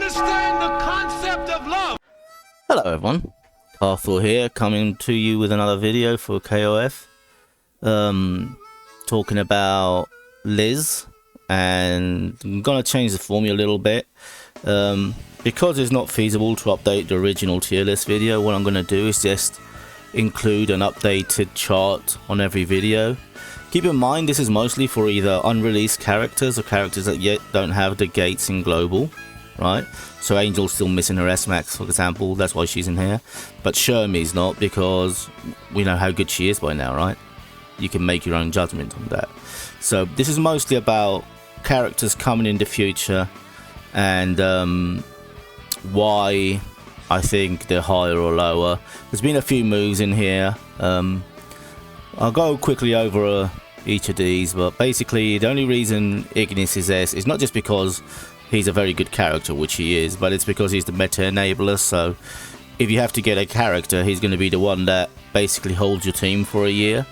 understand the concept of love. Hello everyone, Arthur here, coming to you with another video for KOF. Talking about Liz, and I'm gonna change the formula a little bit. Because it's not feasible to update the original tier list video, what I'm gonna do is just include an updated chart on every video. Keep in mind this is mostly for either unreleased characters or characters that yet don't have the gates in global, right? So Angel's still missing her Smax, for example, that's why she's in here. But Shermie's not, because we know how good she is by now, right? You can make your own judgment on that. So this is mostly about characters coming in the future and why I think they're higher or lower. There's been a few moves in here. I'll go quickly over each of these, but basically the only reason Ignis is S is not just because he's a very good character, which he is, but it's because he's the meta enabler. So if you have to get a character, he's going to be the one that basically holds your team for a year.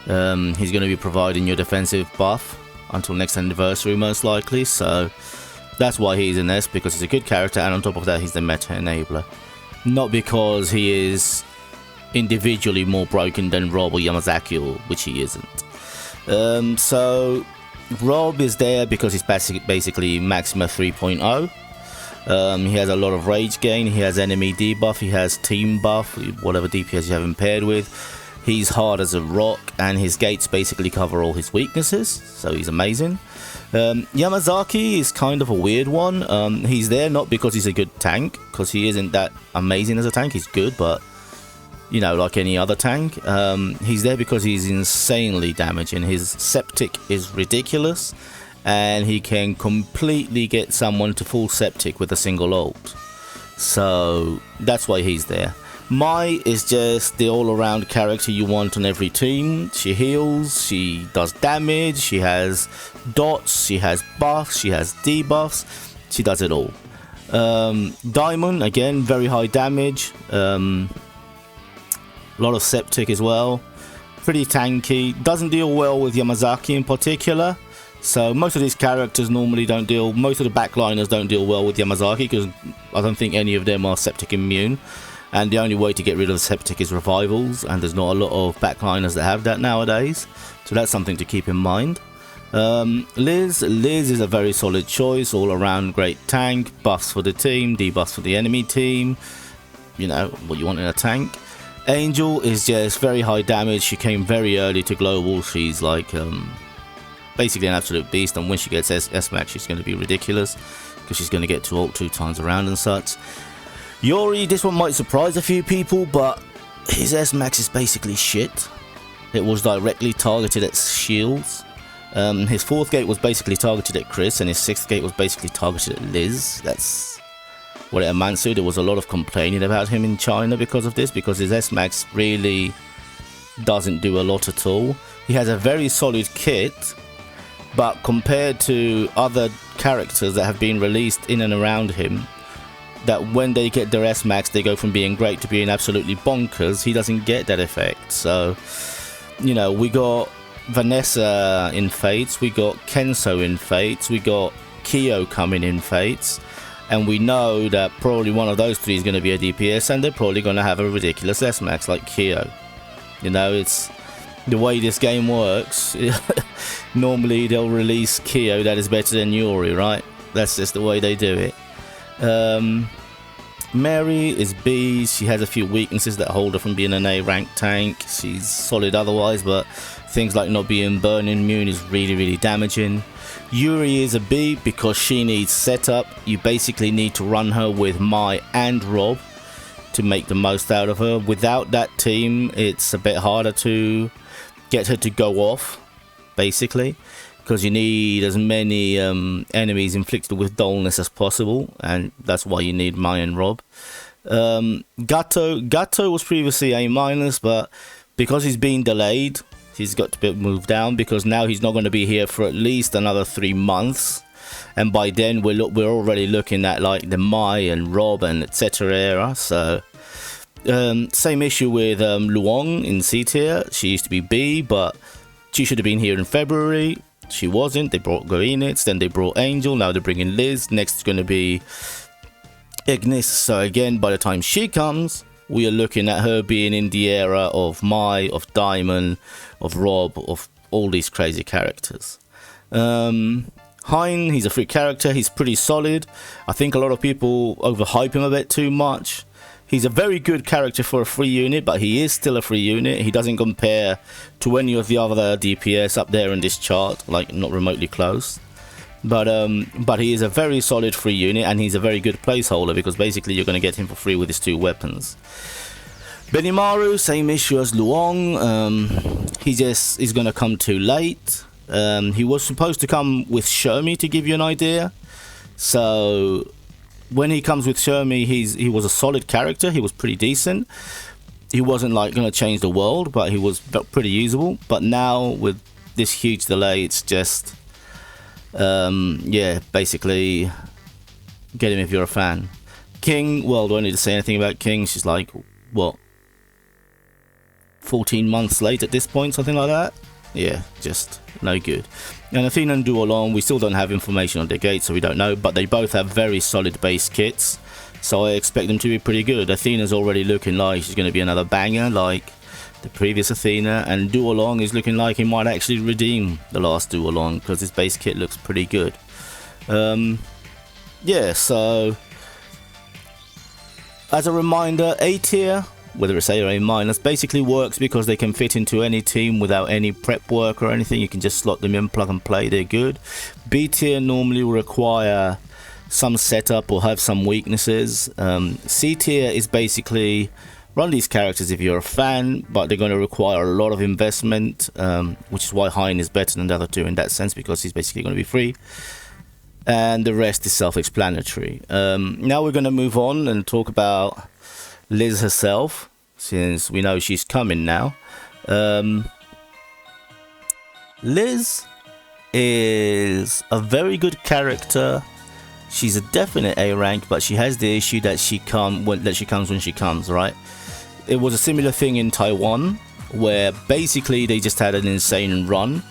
He's going to be providing your defensive buff until next anniversary most likely, so that's why he's in S, because he's a good character, and on top of that he's the meta enabler. Not because he is individually more broken than Rob or Yamazaki, which he isn't. So Rob is there because he's basically Maxima 3.0. He has a lot of rage gain, he has enemy debuff, he has team buff, whatever DPS you have him paired with. He's hard as a rock, and his gates basically cover all his weaknesses, so he's amazing. Yamazaki is kind of a weird one. He's there not because he's a good tank, because he isn't that amazing as a tank. He's good, but you know, like any other tank. He's there because he's insanely damaging. His septic is ridiculous, and he can completely get someone to full septic with a single ult. So that's why he's there. Mai is just the all-around character you want on every team. She heals, she does damage, she has dots, she has buffs, she has debuffs, she does it all. Diamond, again, very high damage, a lot of septic as well, pretty tanky, doesn't deal well with Yamazaki in particular. So most of these characters normally don't deal, most of the backliners don't deal well with Yamazaki, because I don't think any of them are septic immune. And the only way to get rid of septic is revivals, and there's not a lot of backliners that have that nowadays, so that's something to keep in mind. Liz is a very solid choice, all around great tank, buffs for the team, debuffs for the enemy team, you know, what you want in a tank. Angel is just very high damage, she came very early to global, she's like basically an absolute beast, and when she gets S-Max she's going to be ridiculous, because she's going to get to ult 2 times around and such. Yuri, this one might surprise a few people, but his S-Max is basically shit. It was directly targeted at shields. His 4th gate was basically targeted at Chris, and his 6th gate was basically targeted at Liz. That's what it amounts to. There was a lot of complaining about him in China because of this, because his S-Max really doesn't do a lot at all. He has a very solid kit, but compared to other characters that have been released in and around him, that when they get their S-Max they go from being great to being absolutely bonkers, he doesn't get that effect. So, you know, we got Vanessa in Fates, we got Kenso in Fates, we got Kyo coming in Fates, and we know that probably one of those 3 is going to be a DPS, and they're probably going to have a ridiculous S-Max like Kyo. You know, it's the way this game works. Normally they'll release Kyo that is better than Yuri, right? That's just the way they do it. Mary is B. She has a few weaknesses that hold her from being an A rank tank. She's solid otherwise, but things like not being burn immune is really damaging. Yuri is a B because she needs setup. You basically need to run her with Mai and Rob to make the most out of her. Without that team, it's a bit harder to get her to go off, basically, because you need as many enemies inflicted with dullness as possible, and that's why you need Mai and Rob. Gato was previously A-, but because he's been delayed, he's got to be moved down, because now he's not going to be here for at least another 3 months, and by then we're already looking at like the Mai and Rob and etc. era. So same issue with Luong in C tier. She used to be B, but she should have been here in February. She wasn't. They brought Goenitz, then they brought Angel, now they're bringing Liz. Next is going to be Ignis. So again, by the time she comes, we are looking at her being in the era of Mai, of Diamond, of Rob, of all these crazy characters. Hein, he's a free character. He's pretty solid. I think a lot of people overhype him a bit too much. He's a very good character for a free unit, but he is still a free unit. He doesn't compare to any of the other DPS up there in this chart, like not remotely close. But he is a very solid free unit, and he's a very good placeholder because basically you're going to get him for free with his 2 weapons. Benimaru, same issue as Luong. He's going to come too late. He was supposed to come with Shermie to give you an idea. So when he comes with Shermie, he was a solid character. He was pretty decent. He wasn't like going to change the world, but he was pretty usable. But now with this huge delay, it's just yeah, basically get him if you're a fan. King, well, do I need to say anything about King? She's like, what, 14 months late at this point, something like that? Yeah, just no good. And Athena and Duolong, we still don't have information on their gates, so we don't know, but they both have very solid base kits, so I expect them to be pretty good. Athena's already looking like she's going to be another banger like the previous Athena, and Duolong is looking like he might actually redeem the last Duolong because his base kit looks pretty good. Yeah, so as a reminder, A tier, whether it's A or A minus, basically works because they can fit into any team without any prep work or anything. You can just slot them in, plug and play, they're good. B tier normally will require some setup or have some weaknesses. C tier is basically run these characters if you're a fan, but they're going to require a lot of investment, which is why Hein is better than the other 2 in that sense, because he's basically going to be free. And the rest is self-explanatory. Now we're going to move on and talk about Liz herself, since we know she's coming now. Liz is a very good character. She's a definite A rank, but she has the issue that she comes when she comes, right? It was a similar thing in Taiwan, where basically they just had an insane run.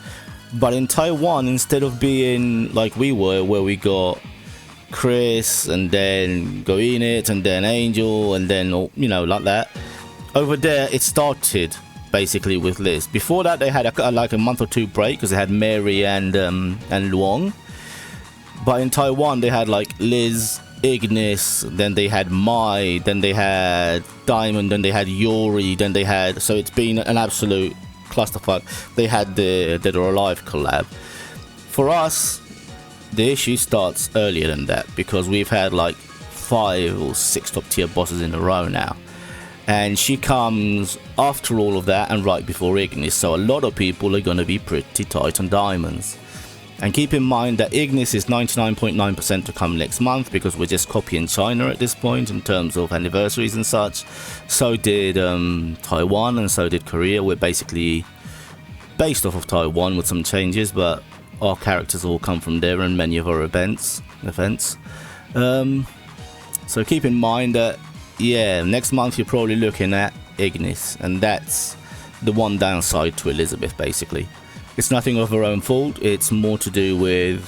But in Taiwan, instead of being like we were, where we got Chris and then Goinit and then Angel and then, you know, like that, over there it started basically with Liz. Before that they had like a month or 2 break because they had Mary and Luong. But in Taiwan they had like Liz, Ignis, then they had Mai, then they had Diamond, then they had Yuri, then they had, so it's been an absolute clusterfuck. They had the Dead or Alive collab. For us, the issue starts earlier than that because we've had like 5 or 6 top tier bosses in a row now, and she comes after all of that and right before Ignis, so a lot of people are going to be pretty tight on diamonds. And keep in mind that Ignis is 99.9% to come next month because we're just copying China at this point in terms of anniversaries and such. So did Taiwan, and so did Korea. We're basically based off of Taiwan with some changes, but our characters all come from there and many of our events. So keep in mind that, yeah, next month you're probably looking at Ignis, and that's the one downside to Elizabeth basically. It's nothing of her own fault, it's more to do with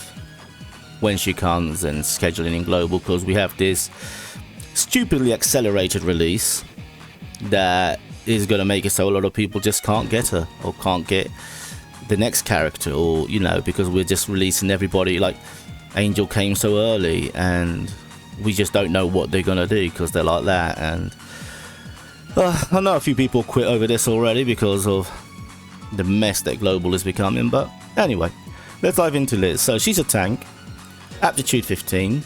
when she comes and scheduling in global, because we have this stupidly accelerated release that is going to make it so a lot of people just can't get her or can't get the next character, or, you know, because we're just releasing everybody. Like Angel came so early and we just don't know what they're going to do because they're like that. And I know a few people quit over this already because of the mess that global is becoming, but anyway, let's dive into Liz. So she's a tank, aptitude 15.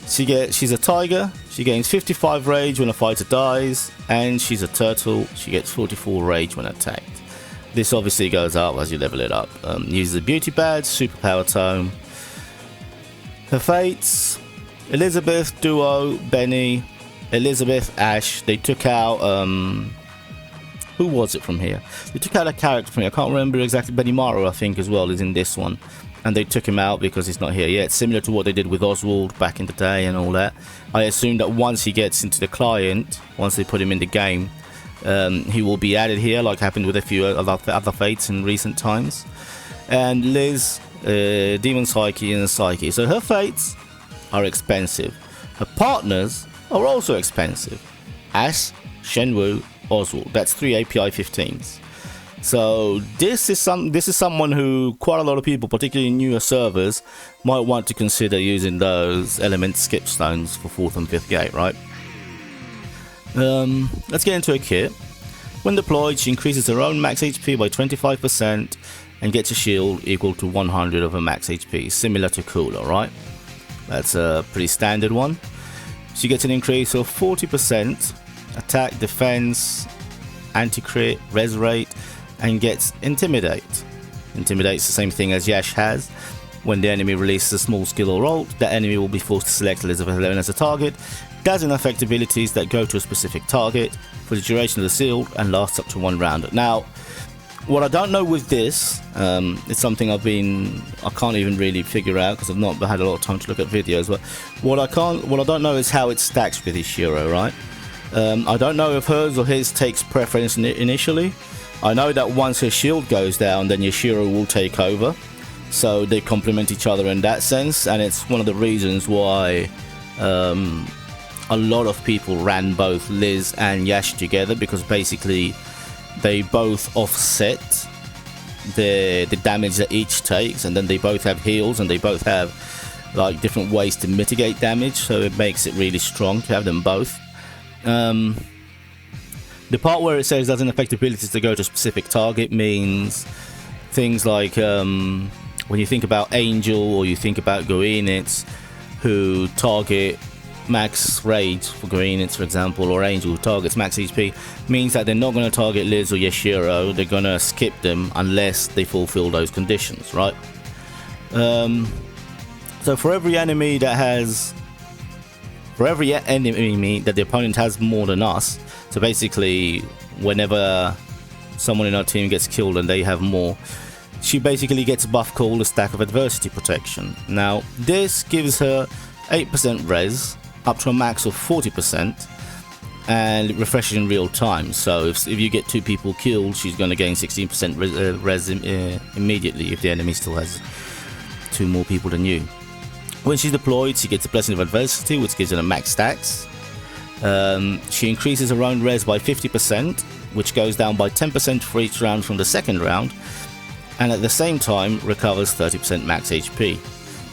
She's a tiger. She gains 55 rage when a fighter dies, and she's a turtle. She gets 44 rage when attacked. This obviously goes up as you level it up. Uses a beauty badge, superpower tome. Her fates: Elizabeth, Duo, Benny, Elizabeth, Ash. They took out who was it from here? They took out a character from here. I can't remember exactly. Benimaru, I think, as well, is in this one. And they took him out because he's not here yet. Similar to what they did with Oswald back in the day and all that. I assume that once he gets into the client, once they put him in the game, he will be added here, like happened with a few other fates in recent times. And Liz, Demon Psyche and Psyche. So her fates are expensive. Her partners are also expensive. As, Shenwu, Oswald. That's 3 API 15s. So this is someone who quite a lot of people, particularly newer servers, might want to consider using those element skip stones for 4th and 5th gate, right? Let's get into a kit. When deployed, she increases her own max HP by 25% and gets a shield equal to 100 of her max HP, similar to Cooler, right? That's a pretty standard one. She gets an increase of 40% attack, defense, anti-crit, res rate, and gets Intimidate. Intimidate's the same thing as Yash has. When the enemy releases a small skill or ult, the enemy will be forced to select Elizabeth 11 as a target. Doesn't affect abilities that go to a specific target for the duration of the shield and lasts up to 1 round. Now, what I don't know with this, it's something I can't even really figure out because I've not had a lot of time to look at videos. But what I don't know is how it stacks with Ishiro, right? I don't know if hers or his takes preference initially. I know that once her shield goes down, then Yashiro will take over. So they complement each other in that sense, and it's one of the reasons why a lot of people ran both Liz and Yash together, because basically they both offset the damage that each takes, and then they both have heals and they both have like different ways to mitigate damage, so it makes it really strong to have them both. The part where it says doesn't affect abilities to go to a specific target means things like when you think about Angel or you think about Goenitz, who target max rage for Goenitz, for example, or Angel who targets max HP, means that they're not going to target Liz or Yashiro. They're going to skip them unless they fulfill those conditions, right? So for every enemy that the opponent has more than us, so basically whenever someone in our team gets killed and they have more, she basically gets buff called a stack of adversity protection. Now this gives her 8% res up to a max of 40%, and it refreshes in real time. So if you get 2 people killed, she's going to gain 16% res immediately if the enemy still has 2 more people than you. When she's deployed, she gets a Blessing of Adversity, which gives her a max stacks. She increases her own res by 50%, which goes down by 10% for each round from the second round, and at the same time recovers 30% max HP.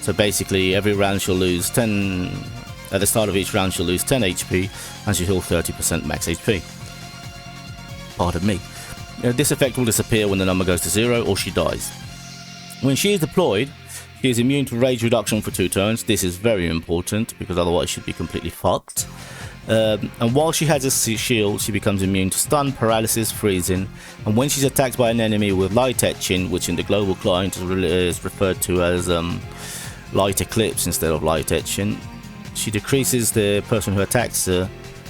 So basically every round she'll lose 10, at the start of each round she'll lose 10 HP, and she'll heal 30% max HP. Pardon me. This effect will disappear when the number goes to 0 or she dies. When she is deployed, she is immune to rage reduction for 2 turns. This is very important because otherwise she'd be completely fucked. And while she has a shield, she becomes immune to stun, paralysis, freezing, and when she's attacked by an enemy with light etching, which in the global client is referred to as light eclipse instead of light etching, she decreases the person who attacks her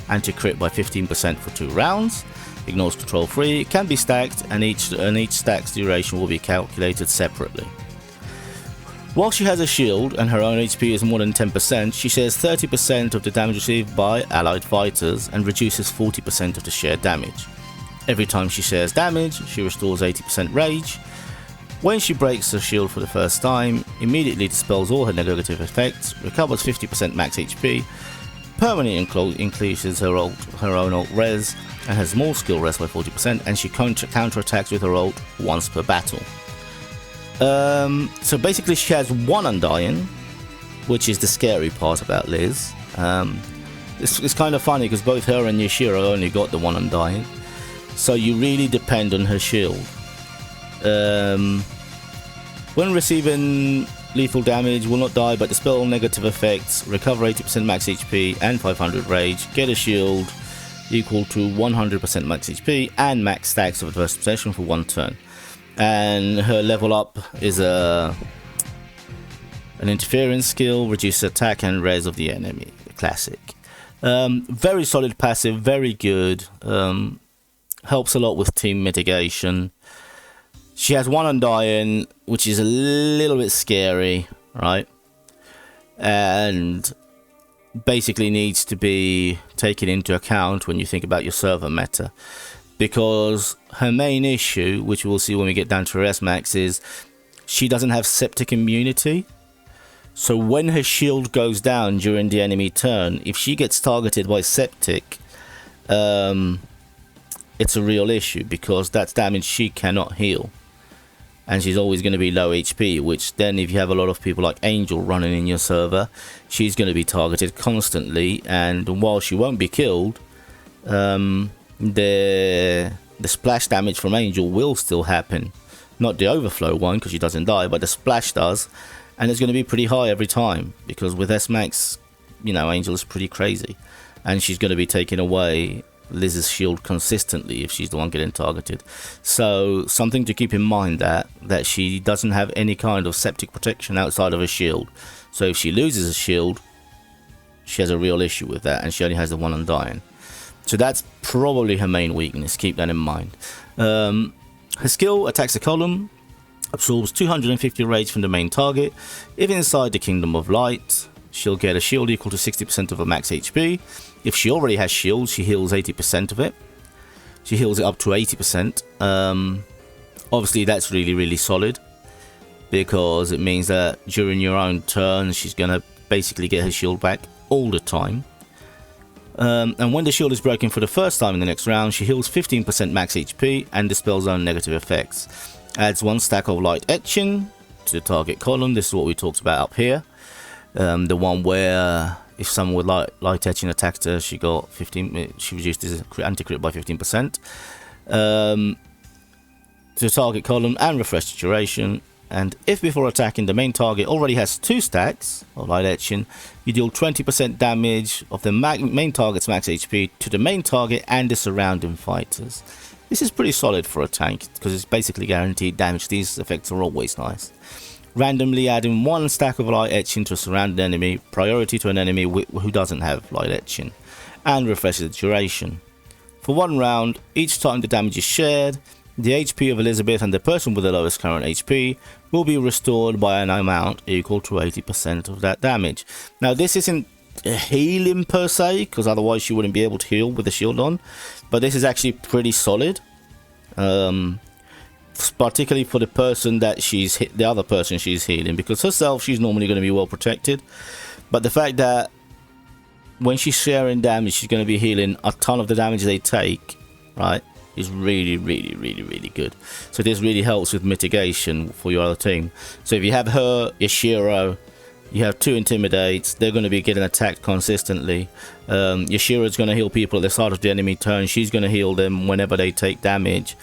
anti-crit by 15% for 2 rounds, ignores control free, can be stacked, and each stack's duration will be calculated separately. While she has a shield and her own HP is more than 10%, she shares 30% of the damage received by allied fighters and reduces 40% of the shared damage. Every time she shares damage, she restores 80% rage. When she breaks her shield for the first time, immediately dispels all her negative effects, recovers 50% max HP, permanently increases her own ult res, and has more skill res by 40%, and she counterattacks with her ult once per battle. So basically she has 1 Undying, which is the scary part about Liz. It's kind of funny because both her and Yashiro only got the 1 Undying, so you really depend on her shield. When receiving lethal damage, will not die but dispel all negative effects, recover 80% max HP and 500 rage, get a shield equal to 100% max HP and max stacks of adverse possession for 1 turn. And her level up is an interference skill, reduces attack and res of the enemy. Classic. Very solid passive, very good. Helps a lot with team mitigation. She has 1 Undying, which is a little bit scary, right? And basically needs to be taken into account when you think about your server meta. Because her main issue, which we'll see when we get down to her S-Max, is she doesn't have septic immunity. So when her shield goes down during the enemy turn, if she gets targeted by Septic, it's a real issue, because that's damage she cannot heal. And she's always going to be low HP, which then if you have a lot of people like Angel running in your server, she's going to be targeted constantly. And while she won't be killed, the splash damage from Angel will still happen. Not the overflow one, because she doesn't die, but the splash does. And it's going to be pretty high every time, because with Smax, you know, Angel is pretty crazy. And she's going to be taking away Liz's shield consistently if she's the one getting targeted. So something to keep in mind, that she doesn't have any kind of septic protection outside of a shield. So if she loses a shield, she has a real issue with that, and she only has the one undying. So that's probably her main weakness. Keep that in mind. Her skill attacks a column, absorbs 250 rage from the main target. If inside the Kingdom of Light, she'll get a shield equal to 60% of her max HP. If she already has shield, she heals 80% of it. She heals it up to 80%. Obviously, that's really, really solid, because it means that during your own turn, she's going to basically get her shield back all the time. And when the shield is broken for the first time in the next round, she heals 15% max HP and dispels own negative effects. Adds 1 stack of light etching to the target column. This is what we talked about up here. The one where if someone with light etching attacked her, she got 15. She reduced his anti-crit by 15%. To the target column and refresh the duration. And if before attacking the main target already has 2 stacks of light etching, you deal 20% damage of the main target's max HP to the main target and the surrounding fighters. This is pretty solid for a tank, because it's basically guaranteed damage. These effects are always nice. Randomly adding 1 stack of light etching to a surrounded enemy, priority to an enemy who doesn't have light etching, and refreshes the duration. For 1 round, each time the damage is shared, the HP of Elizabeth and the person with the lowest current HP will be restored by an amount equal to 80% of that damage. Now, this isn't healing per se, because otherwise she wouldn't be able to heal with the shield on, but this is actually pretty solid. Particularly for the person that the other person she's healing, because herself she's normally going to be well protected, but the fact that when she's sharing damage, she's going to be healing a ton of the damage they take, right, is really, really, really, really good. So this really helps with mitigation for your other team. So if you have her, Yashiro, you have 2 intimidates, they're going to be getting attacked consistently. Yashiro is going to heal people at the start of the enemy turn. She's going to heal them whenever they take damage.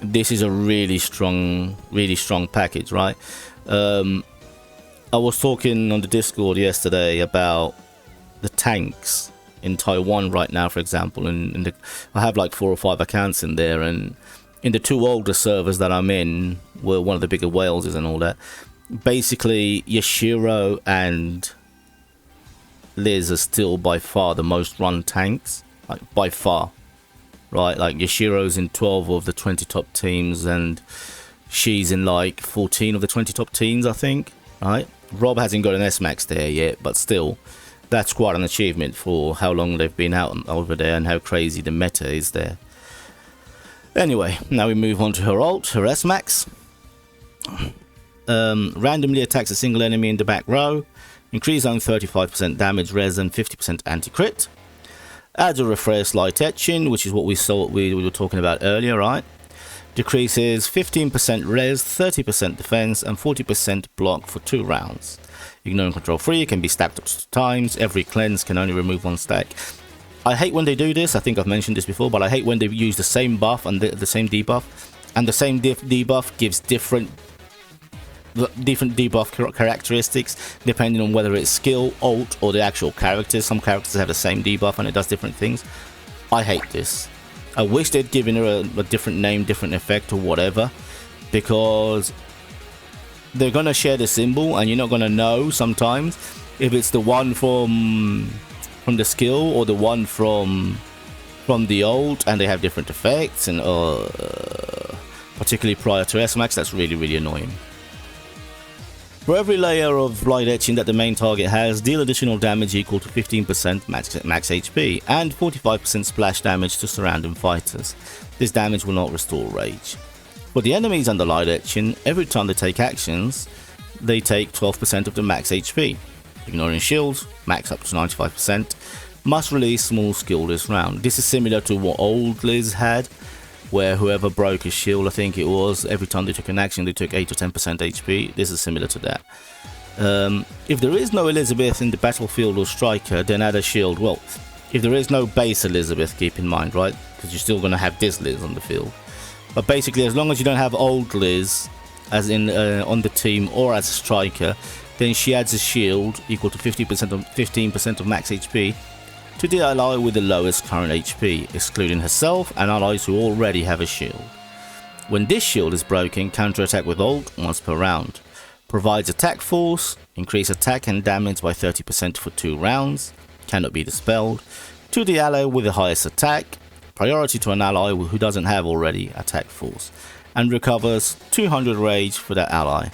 This is a really strong package, right? I was talking on the Discord yesterday about the tanks in Taiwan right now, for example, and I have like 4 or 5 accounts in there, and in the 2 older servers that I'm in, where one of the bigger whales is and all that, basically Yashiro and Liz are still by far the most run tanks, like by far. Right, like Yashiro's in 12 of the 20 top teams, and she's in like 14 of the 20 top teams, I think. Right, Rob hasn't got an Smax there yet, but still, that's quite an achievement for how long they've been out over there and how crazy the meta is there. Anyway, now we move on to her ult, her Smax. Randomly attacks a single enemy in the back row, increase on 35% damage, res, and 50% anti-crit. Adds a refresh light etching, which is what we were talking about earlier, right? Decreases 15% res, 30% defense, and 40% block for 2 rounds. Ignore and control 3 can be stacked up to times. Every cleanse can only remove 1 stack. I hate when they do this. I think I've mentioned this before, but I hate when they use the same buff and the same debuff, and the same debuff gives different debuff characteristics depending on whether it's skill, ult, or the actual characters. Some characters have the same debuff and it does different things. I hate this. I wish they'd given her a different name, different effect, or whatever, because they're gonna share the symbol and you're not gonna know sometimes if it's the one from the skill or the one from the ult, and they have different effects, and particularly prior to Smax, that's really, really annoying. For every layer of light etching that the main target has, deal additional damage equal to 15% max HP and 45% splash damage to surrounding fighters. This damage will not restore rage. For the enemies under light etching, every time they take actions, they take 12% of the max HP. Ignoring shields, max up to 95%. Must release small skill this round. This is similar to what old Liz had, where whoever broke a shield, I think it was, every time they took an action, they took 8 to 10% HP. This is similar to that. If there is no Elizabeth in the battlefield or striker, then add a shield. Well, if there is no base Elizabeth, keep in mind, right? Because you're still going to have this Liz on the field. But basically, as long as you don't have old Liz, as in on the team or as a striker, then she adds a shield equal to 15% of max HP to the ally with the lowest current HP, excluding herself and allies who already have a shield. When this shield is broken, counterattack with ult once per round. Provides attack force, increase attack and damage by 30% for 2 rounds, cannot be dispelled, to the ally with the highest attack, priority to an ally who doesn't have already attack force, and recovers 200 rage for that ally.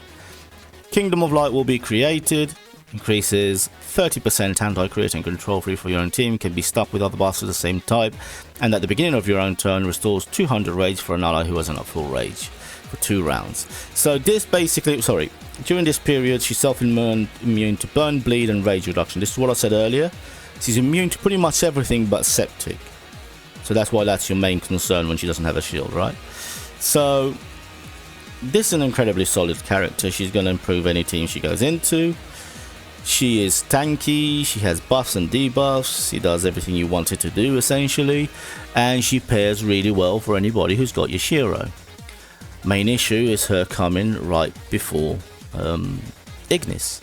Kingdom of Light will be created, increases 30% anti-crit and control free for your own team, can be stuck with other buffs of the same type, and at the beginning of your own turn restores 200 rage for an ally who hasn't at full rage for 2 rounds. So this basically, during this period she's self-immune to burn, bleed and rage reduction. This is what I said earlier. She's immune to pretty much everything but septic. So that's why that's your main concern when she doesn't have a shield, right? So this is an incredibly solid character. She's going to improve any team she goes into. She is tanky, she has buffs and debuffs, she does everything you want her to do essentially, and she pairs really well for anybody who's got Yashiro. Main issue is her coming right before Ignis.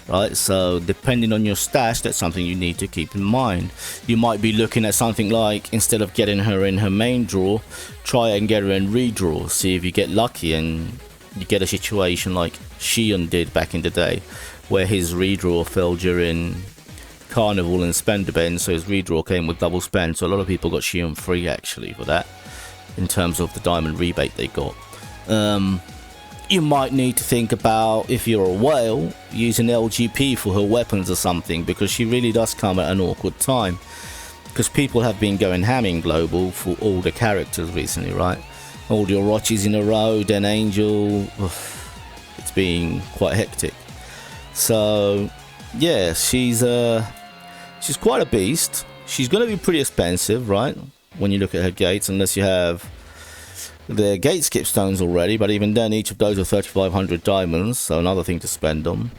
Right, so depending on your stash, that's something you need to keep in mind. You might be looking at something like, instead of getting her in her main draw, try and get her in redraw. See if you get lucky and you get a situation like Shion did back in the day, where his redraw fell during Carnival and Spend Event, so his redraw came with double spend. So a lot of people got Shion free actually for that, in terms of the diamond rebate they got. You might need to think about, if you're a whale, using LGP for her weapons or something, because she really does come at an awkward time. Because people have been going ham in global for all the characters recently, right? All the Orochis in a row, then Angel. It's been quite hectic. So yeah, she's quite a beast. She's going to be pretty expensive, right? When you look at her gates, unless you have the gate skip stones already, but even then each of those are 3,500 diamonds, so another thing to spend on.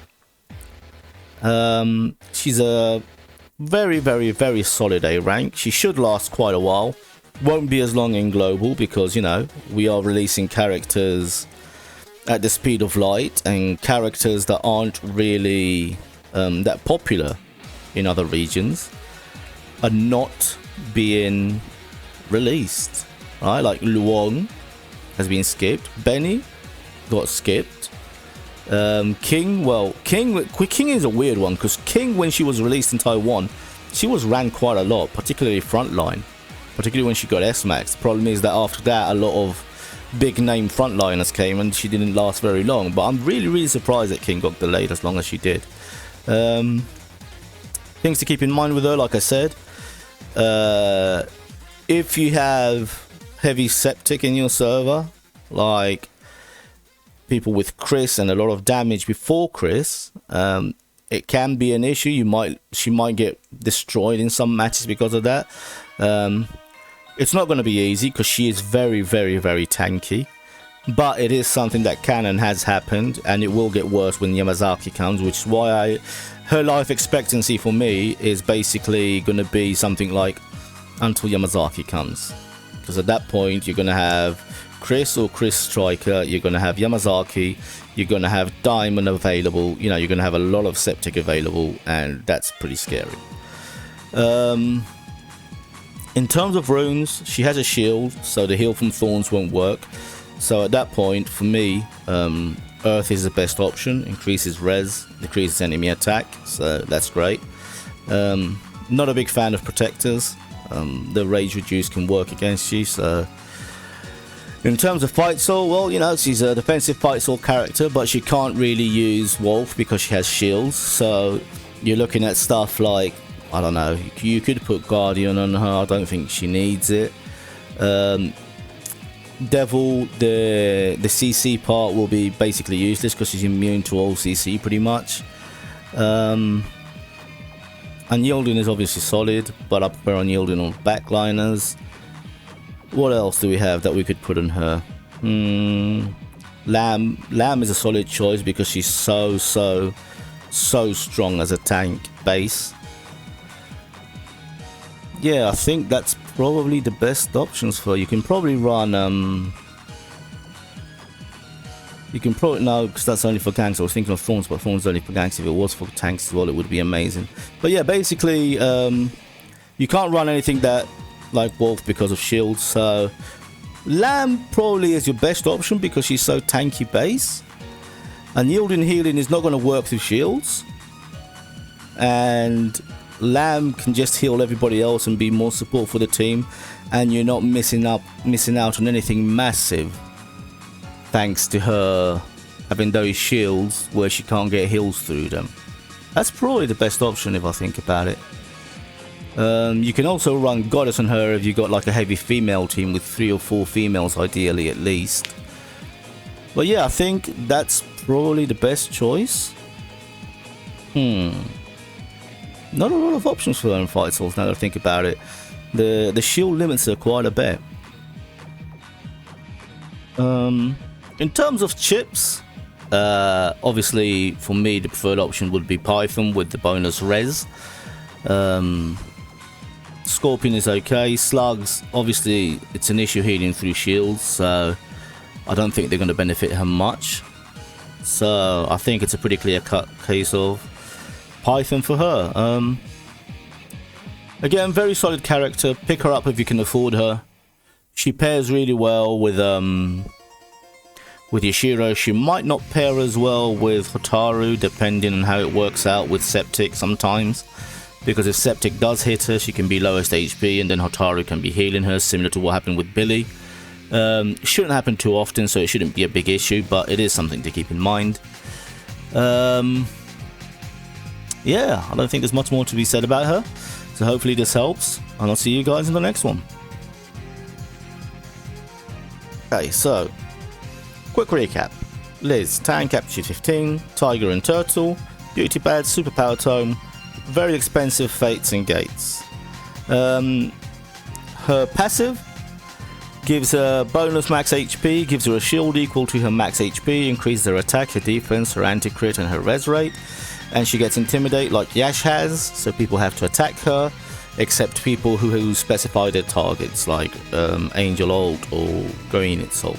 She's a very, very, very solid A rank. She should last quite a while. Won't be as long in global because, you know, we are releasing characters at the speed of light, and characters that aren't really that popular in other regions are not being released, right? Like Luong has been skipped, Benny got skipped, King is a weird one, because King, when she was released in Taiwan, she was ran quite a lot, particularly frontline, particularly when she got Smax. The problem is that after that a lot of big name frontliners came and she didn't last very long, but I'm really surprised that King got delayed as long as she did. Things to keep in mind with her, like I said, if you have heavy septic in your server, like people with Chris and a lot of damage before Chris, it can be an issue. She might get destroyed in some matches because of that. It's not going to be easy because she is very tanky, but it is something that can and has happened, and it will get worse when Yamazaki comes, which is why her life expectancy for me is basically going to be something like until Yamazaki comes, because at that point you're going to have Chris or Chris Striker, you're going to have Yamazaki, you're going to have Diamond available, you know, you're going to have a lot of Septic available, and that's pretty scary. In terms of runes, she has a shield, so the heal from thorns won't work. So at that point, for me, Earth is the best option. Increases res, decreases enemy attack, so that's great. Not a big fan of protectors. The rage reduce can work against you, so... In terms of Fightsoul, well, you know, she's a defensive Fightsoul character, but she can't really use Wolf because she has shields, so you're looking at stuff like, I don't know, you could put Guardian on her, I don't think she needs it. Devil, the CC part will be basically useless because she's immune to all CC pretty much. Unyielding is obviously solid, but I prefer Unyielding on backliners. What else do we have that we could put on her? Lamb is a solid choice because she's so strong as a tank base. Yeah, I think that's probably the best options for her. You can probably run you can probably, no, because that's only for ganks. I was thinking of Thorns, but Thorns is only for ganks. If it was for tanks as well, it would be amazing. But yeah, basically, you can't run anything that like Wolf because of shields. So Lamb probably is your best option because she's so tanky base. And Yielding Healing is not going to work through shields. And Lamb can just heal everybody else and be more support for the team. And you're not missing out on anything massive, thanks to her having those shields where she can't get heals through them. That's probably the best option if I think about it. You can also run Goddess on her if you've got like a heavy female team with 3 or 4 females ideally at least. But yeah, I think that's probably the best choice. Not a lot of options for her in Fightsouls now that I think about it. The shield limits her quite a bit. In terms of chips, obviously for me the preferred option would be Python with the bonus res. Scorpion is okay. Slugs, obviously it's an issue healing through shields, so I don't think they're going to benefit her much. So I think it's a pretty clear cut case of Python for her. Again, very solid character. Pick her up if you can afford her. She pairs really well with Yashiro. She might not pair as well with Hotaru, depending on how it works out with Septic sometimes. Because if Septic does hit her, she can be lowest HP, and then Hotaru can be healing her, similar to what happened with Billy. It shouldn't happen too often, so it shouldn't be a big issue, but it is something to keep in mind. Yeah, I don't think there's much more to be said about her. So hopefully this helps, and I'll see you guys in the next one. Okay, so quick recap. Liz, Tank Aptitude 15, Tiger and Turtle, Beauty Badge, Superpower Tome, very expensive Fates and Gates. Her passive gives her bonus max HP, gives her a shield equal to her max HP, increases her attack, her defense, her anti-crit and her res rate. And she gets Intimidate like Yash has, so people have to attack her, except people who specify their targets, like Angel Ult or Green Assault.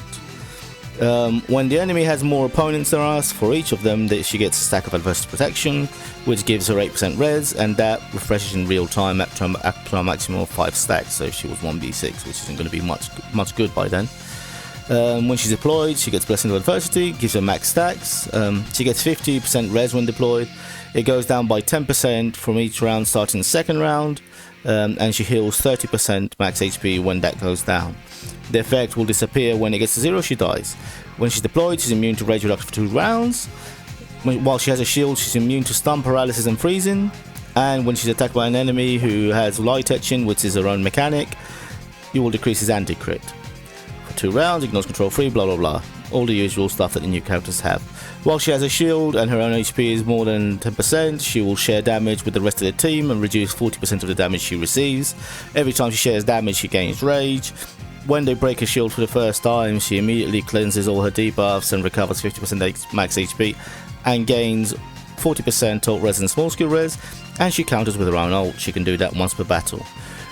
When the enemy has more opponents than us, for each of them she gets a stack of Adversity Protection, which gives her 8% res, and that refreshes in real time up to a maximum of 5 stacks, so if she was 1v6, which isn't going to be much good by then. When she's deployed, she gets Blessing of Adversity, gives her max stacks. She gets 50% res when deployed. It goes down by 10% from each round starting the second round, and she heals 30% max HP when that goes down. The effect will disappear when it gets to 0, she dies. When she's deployed, she's immune to rage reduction for 2 rounds. While she has a shield, she's immune to stun, paralysis and freezing. And when she's attacked by an enemy who has light etching, which is her own mechanic, you will decrease his anti-crit. 2 rounds, ignores control free, blah blah blah. All the usual stuff that the new characters have. While she has a shield and her own HP is more than 10%, she will share damage with the rest of the team and reduce 40% of the damage she receives. Every time she shares damage, she gains rage. When they break a shield for the first time, she immediately cleanses all her debuffs and recovers 50% max HP and gains 40% ult res and small skill res, and she counters with her own ult. She can do that once per battle.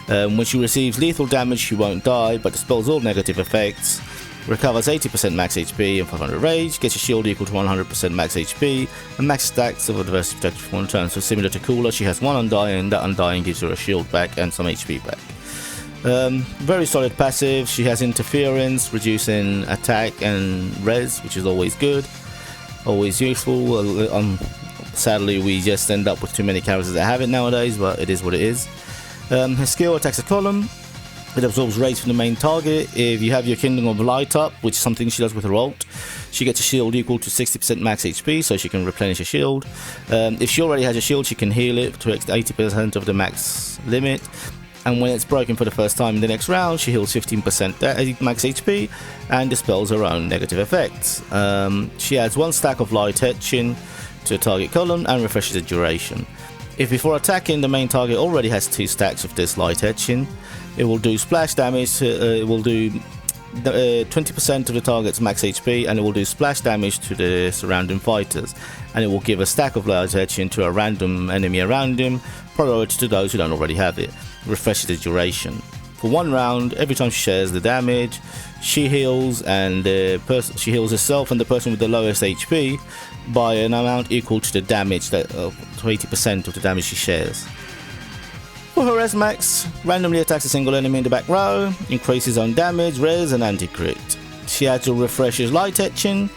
When she receives lethal damage, she won't die, but dispels all negative effects, recovers 80% max HP and 500 rage, gets a shield equal to 100% max HP, and max stacks of adversity protection for 1 turn. So similar to Cooler, she has 1 Undying, that Undying gives her a shield back and some HP back. Very solid passive. She has interference, reducing attack and res, which is always good, always useful. Sadly, we just end up with too many characters that have it nowadays, but it is what it is. Her skill attacks a column. It absorbs rage from the main target. If you have your Kingdom of Light up, which is something she does with her ult, she gets a shield equal to 60% max HP, so she can replenish a shield. If she already has a shield, she can heal it to 80% of the max limit. and when it's broken for the first time in the next round, she heals 15% max HP and dispels her own negative effects. She adds 1 stack of light etching to a target column and refreshes the duration. If before attacking the main target already has 2 stacks of this light etching, it will do splash damage. It will do 20% of the target's max HP, and it will do splash damage to the surrounding fighters, and it will give a stack of light etching to a random enemy around him, priority to those who don't already have it. Refreshes the duration. For 1 round, every time she shares the damage, she heals, and she heals herself and the person with the lowest HP by an amount equal to the damage to 80% of the damage she shares. For her Smax, randomly attacks a single enemy in the back row, increases own damage, res, and anti-crit. She adds a refreshes light etching,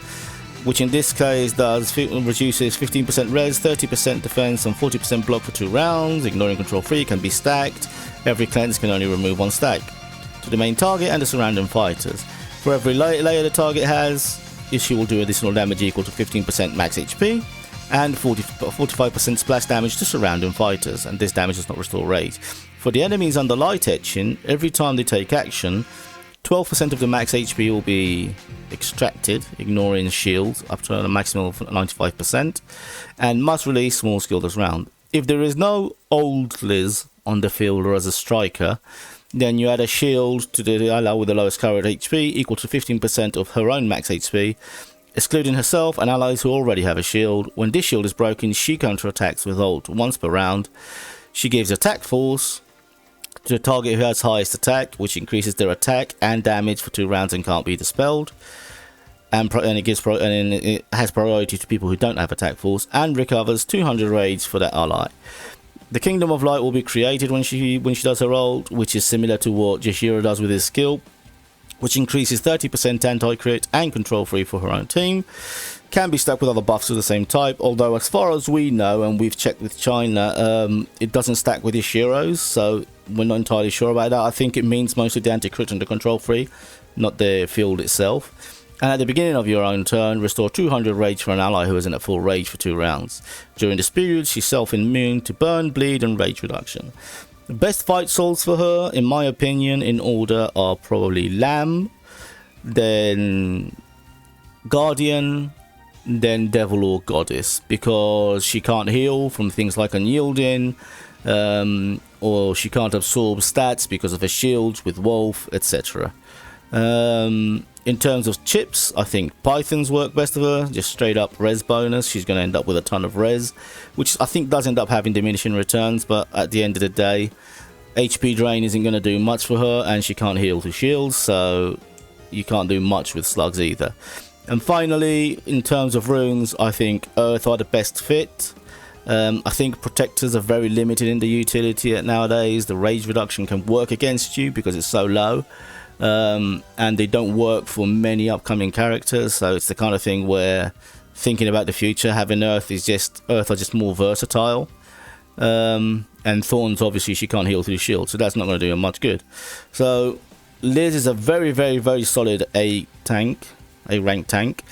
which in this case reduces 15% res, 30% defense, and 40% block for 2 rounds. Ignoring control free can be stacked. Every cleanse can only remove 1 stack to the main target and the surrounding fighters. For every layer the target has, she will do additional damage equal to 15% max HP and 45% splash damage to surrounding fighters, and this damage does not restore rage. For the enemies under light etching, every time they take action, 12% of the max HP will be extracted, ignoring shields up to a maximum of 95%, and must release small skill this round. If there is no old Liz on the field or as a striker, then you add a shield to the ally with the lowest current HP equal to 15% of her own max HP, excluding herself and allies who already have a shield. When this shield is broken, she counterattacks with ult once per round. She gives attack force to the target who has highest attack, which increases their attack and damage for 2 rounds and can't be dispelled. And it has priority to people who don't have attack force, and recovers 200 rage for that ally. The Kingdom of Light will be created when she does her ult, which is similar to what Jashira does with his skill, which increases 30% anti-crit and control free for her own team. Can be stacked with other buffs of the same type, although as far as we know, and we've checked with China, it doesn't stack with Yashiro's, so we're not entirely sure about that. I think it means mostly the anti-crit and the control free, not the field itself. And at the beginning of your own turn, restore 200 rage for an ally who isn't at full rage for 2 rounds. During this period, she's self-immune to burn, bleed, and rage reduction. The best fight souls for her, in my opinion, in order are probably Lamb, then Guardian, then Devil or Goddess, because she can't heal from things like Unyielding, or she can't absorb stats because of her shields with Wolf, etc. In terms of chips, I think Pythons work best for her, just straight up res bonus. She's going to end up with a ton of res, which I think does end up having diminishing returns, but at the end of the day, HP drain isn't going to do much for her, and she can't heal through shields, so you can't do much with slugs either. And finally, in terms of runes, I think Earth are the best fit. I think protectors are very limited in the utility nowadays. The rage reduction can work against you because it's so low. And they don't work for many upcoming characters, so it's the kind of thing where thinking about the future, having Earth are just more versatile. And Thorns, obviously she can't heal through shield, so that's not going to do her much good. So Liz is a very, very, very solid A rank tank.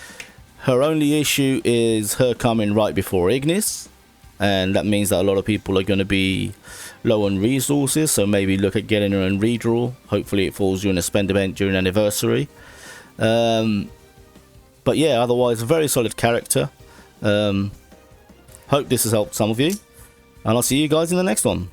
Her only issue is her coming right before Ignis, and that means that a lot of people are going to be low on resources, so maybe look at getting her in redraw. Hopefully it falls during a spend event during anniversary. But yeah, otherwise a very solid character. Hope this has helped some of you, and I'll see you guys in the next one.